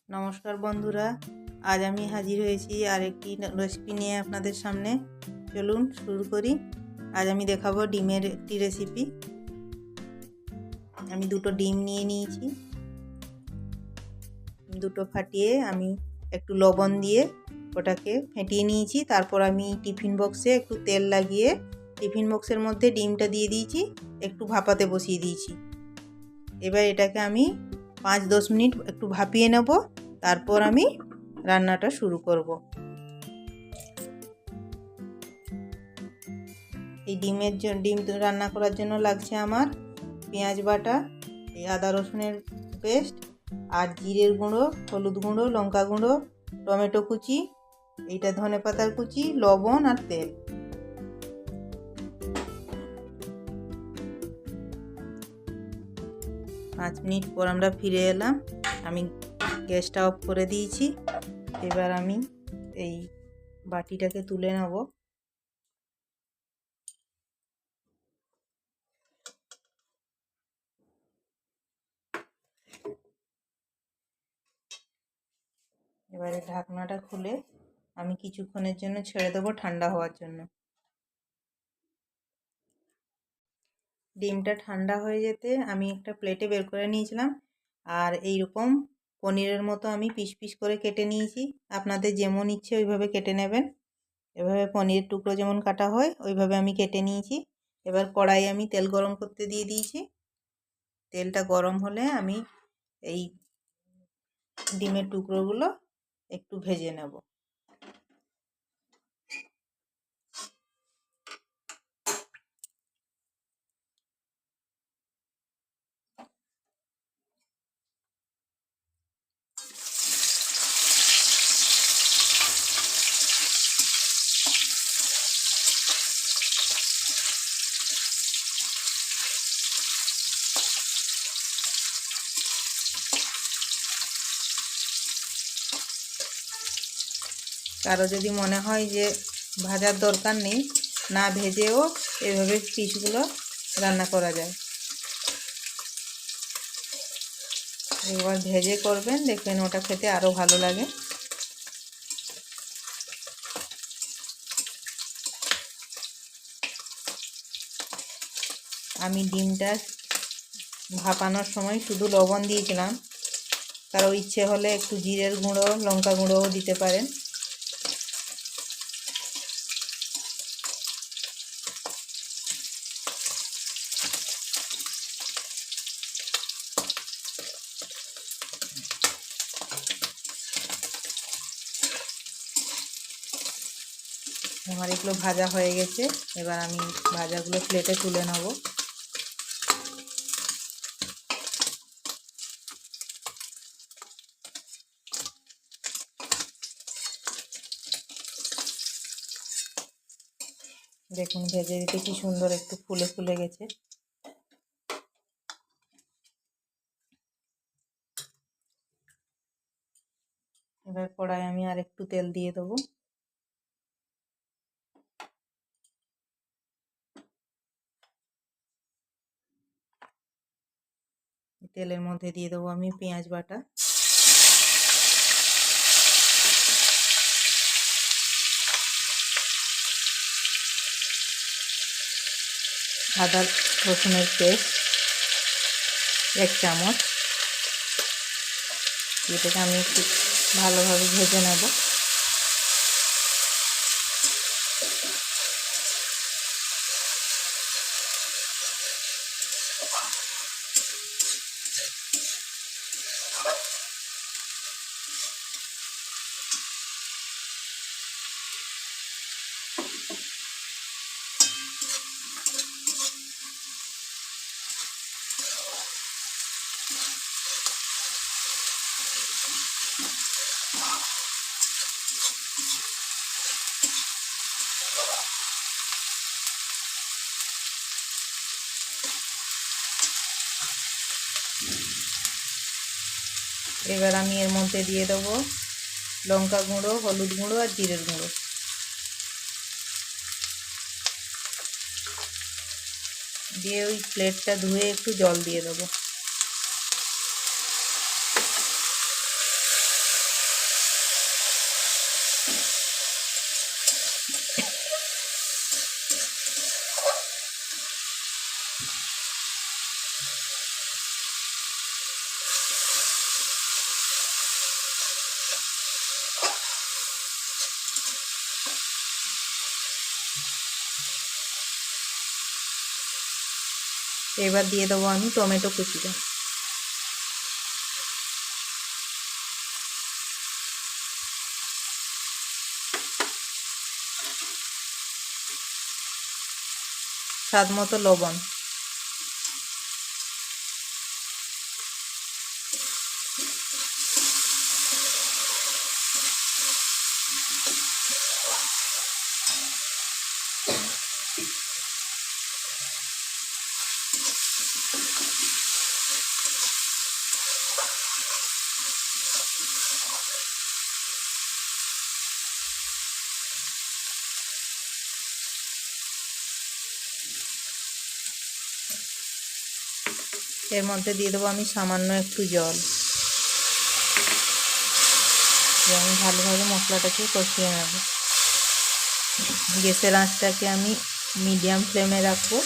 নমস্কার বন্ধুরা, আজ আমি হাজির হয়েছি আরেকটি রেসিপি নিয়ে আপনাদের সামনে। চলুন শুরু করি। আজ আমি দেখাবো ডিমের একটি রেসিপি। আমি দুটো ডিম নিয়ে নিয়েছি, দুটো ফাটিয়ে আমি একটু লবণ দিয়ে ওটাকে ফেটিয়ে নিয়েছি। তারপর আমি টিফিন বক্সে একটু তেল লাগিয়ে টিফিন বক্সের মধ্যে ডিমটা দিয়ে দিয়েছি, একটু ভাপাতে বসিয়ে দিয়েছি। এবার এটাকে আমি 5-10 মিনিট একটু ভাপিয়ে নেব, তারপর আমি রান্নাটা শুরু করব। এই ডিম রান্না করার জন্য লাগছে আমার পেঁয়াজ বাটা, এই আদা রসুনের পেস্ট, আর জিরের গুঁড়ো, হলুদ গুঁড়ো, লঙ্কা গুঁড়ো, টমেটো কুচি, এইটা ধনেপাতার কুচি, লবণ আর তেল। পাঁচ মিনিট পর আমরা ফিরে এলাম। আমি গ্যাসটা অফ করে দিয়েছি। এবার আমি এই বাটিটাকে তুলে নেব। এবারে ঢাকনাটা খুলে আমি কিছুক্ষণের জন্য ছেড়ে দেবো ঠান্ডা হওয়ার জন্য। ডিমটা ঠান্ডা হয়ে যেতে আমি একটা প্লেটে বের করে নিয়েছিলাম, আর এইরকম পনিরের মতো আমি পিস পিস করে কেটে নিয়েছি। আপনাদের যেমন ইচ্ছে ওইভাবে কেটে নেবেন। এভাবে পনিরের টুকরো যেমন কাটা হয় ওইভাবে আমি কেটে নিয়েছি। এবার কড়াই আমি তেল গরম করতে দিয়ে দিয়েছি। তেলটা গরম হলে আমি এই ডিমের টুকরোগুলো একটু ভেজে নেব। কারো যদি মনে হয় যে ভাজার দরকার নেই, না ভেজেও এভাবে পিসগুলো রান্না করা যায়। একবার ভেজে করবেন, দেখবেন ওটা খেতে আরও ভালো লাগে। আমি ডিমটা ভাপানোর সময় শুধু লবণ দিয়েছিলাম, কারো ইচ্ছে হলে একটু জিরের গুঁড়ো, লঙ্কা গুঁড়োও দিতে পারেন। আমার এগুলো ভাজা হয়ে গেছে। এবার আমি ভাজাগুলো প্লেটে তুলে নেব। দেখুন ভেজে দিতে কি সুন্দর একটু ফুলে ফুলে গেছে। এবার কড়াই আমি আর একটু তেল দিয়ে দেবো। তেলের মধ্যে দিয়ে দেবো আমি পেঁয়াজ বাটা, আদা রসুনের পেস্ট 1 চামচ। এটাকে আমি একটু ভালোভাবে ভেজে নেব। এবার আমি এর মধ্যে দিয়ে দেবো লঙ্কা গুঁড়ো, হলুদ গুঁড়ো আর জিরের গুঁড়ো। দিয়ে ওই প্লেটটা ধুয়ে একটু জল দিয়ে দেবো। এবার দিয়ে দেবো আমি টমেটো কুচিটা। স্বাদ মতো লবণ। এর মধ্যে দিয়ে দেবো আমি সামান্য একটু জল। আমি ভালোভাবে মশলাটাকে কষিয়ে নেব। গ্যাসের আঁচটাকে আমি মিডিয়াম ফ্লেমে রাখবো।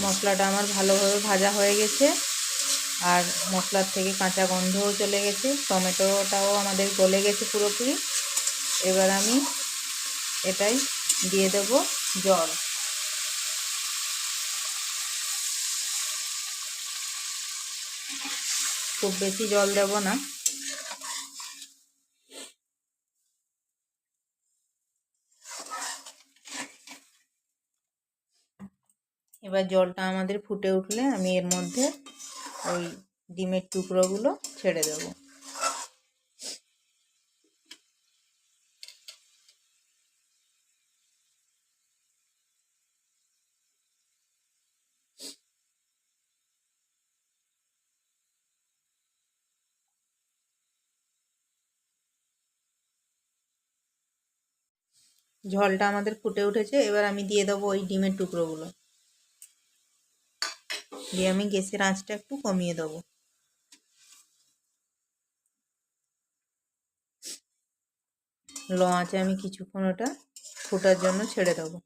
মশলাটা আমার ভালোভাবে ভাজা হয়ে গেছে, আর মশলার থেকে কাঁচা গন্ধও চলে গেছে, টমেটোটাও আমাদের গলে গেছে পুরোপুরি। এবার আমি এটাই দিয়ে দেব জল। খুব বেশি জল দেব না। এবার জলটা আমাদের ফুটে উঠলে আমি এর মধ্যে ওই ডিমের টুকরোগুলো ছেড়ে দেব। ঝোলটা আমাদের ফুটে উঠেছে, এবার আমি দিয়ে দেবো ওই ডিমের টুকরোগুলো। দিয়ে আমি গ্যাসের আঁচটা একটু কমিয়ে দেবো। লো আঁচে আমি কিছুক্ষণ ওটা ফোটার জন্য ছেড়ে দেবো।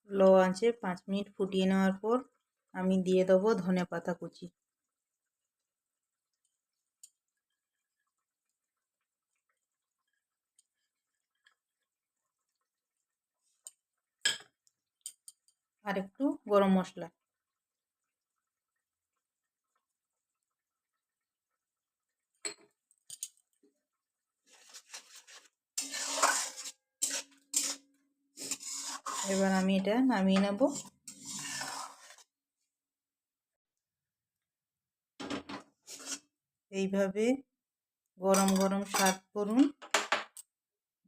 লো আঁচে 5 মিনিট ফুটিয়ে নেওয়ার পর আমি দিয়ে দেবো ধনেপাতা কুচি। আর একটু গরম মশলা। এবার আমি এটা নামিয়ে নেব। এইভাবে গরম গরম সার্ভ করুন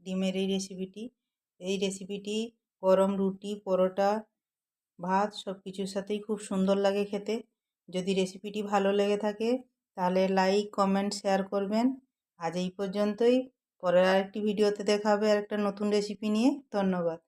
ডিমের এই রেসিপিটি। এই রেসিপিটি গরম রুটি, পরোটা, ভাত সব কিছুর সাথেই খুব সুন্দর লাগে খেতে। যদি রেসিপিটি ভালো লেগে থাকে তাহলে লাইক, কমেন্ট, শেয়ার করবেন। আজ এই পর্যন্তই। পরের আরেকটি ভিডিওতে দেখা হবে আরেকটা নতুন রেসিপি নিয়ে। ধন্যবাদ।